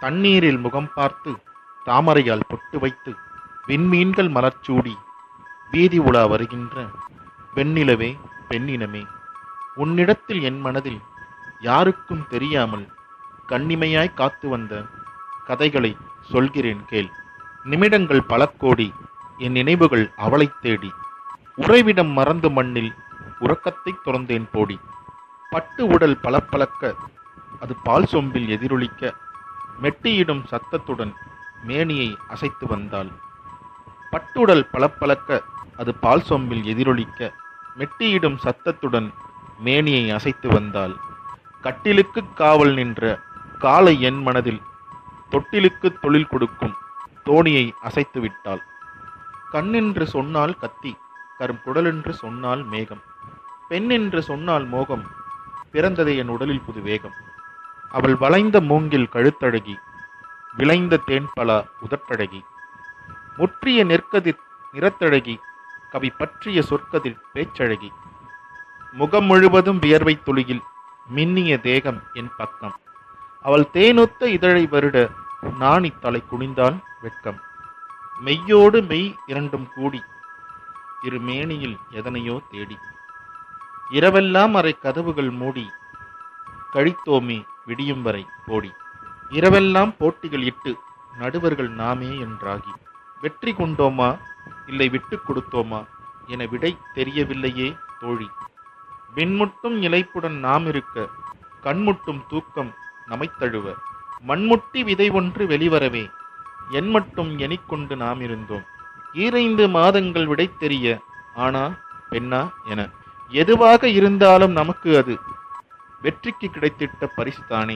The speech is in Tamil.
தண்ணீரில் முகம் பார்த்து தாமரையால் பொட்டு வைத்து விண்மீன்கள் மலர்ச்சூடி வீதி உலா வருகின்ற வெண்ணிலவே பெண்ணினமே, உன்னிடத்தில் என் மனதில் யாருக்கும் தெரியாமல் கண்ணிமையாய் காத்து வந்த கதைகளை சொல்கிறேன் கேள். நிமிடங்கள் பல கோடி, என் நினைவுகள் அவளைத் தேடி, உறைவிடம் மறந்து மண்ணில் உறக்கத்தை துறந்தேன் போடி. பட்டு உடல் பளபளக்க அது பால் சொம்பில் எதிரொலிக்க, மெட்டியிடும் சத்தத்துடன் மேனியை அசைத்து வந்தாள். பட்டுடல் பளபளக்க அது பால் சொம்பில் எதிரொலிக்க, மெட்டியிடும் சத்தத்துடன் மேனியை அசைத்து வந்தாள். கட்டிலுக்கு காவல் நின்ற காலை என் மனதில் தொட்டிலுக்கு தொழில் கொடுக்கும் தோணியை அசைத்து விட்டாள். கண்ணென்று சொன்னால் கத்தி, கருங்குடலென்று சொன்னால் மேகம், பெண் என்று சொன்னால் மோகம், பிறந்ததே என் உடலில் புது வேகம். அவள் வளைந்த மூங்கில் கழுத்தழகி, விளைந்த தேன்பலா உதட்டழகி, முற்றிய நெற்கதிர் நிறத்தழகி, கவி பற்றிய சொற்கதிர் பேச்சழகி, முகம் முழுவதும் வியர்வை துளியில் மின்னிய தேகம் என் பக்கம். அவள் தேனொத்த இதழை வருட நாணி தலை குனிந்தாள் வெட்கம். மெய்யோடு மெய் இரண்டும் கூடி இரு மேனியில் எதனையோ தேடி, இரவெல்லாம் அரை கதவுகள் மூடி கழித்தோமே விடியும் வரை போடி. இரவெல்லாம் போட்டிகள் இட்டு நடுவர்கள் நாமே என்றாகி, வெற்றி கொண்டோமா இல்லை விட்டு கொடுத்தோமா என விடை தெரியவில்லையே தோழி. விண்முட்டும் இலைப்புடன் நாம் இருக்க, கண்முட்டும் தூக்கம் நமைத்தழுவ, மண்முட்டி விதை ஒன்று வெளிவரவே என் மட்டும் எண்ணிக்கொண்டு நாம் இருந்தோம். 2 மாதங்கள் விடை தெரிய ஆனா பெண்ணா என. எதுவாக இருந்தாலும் நமக்கு அது வெற்றிக்கு கிடைத்திட்ட பரிசுதானே.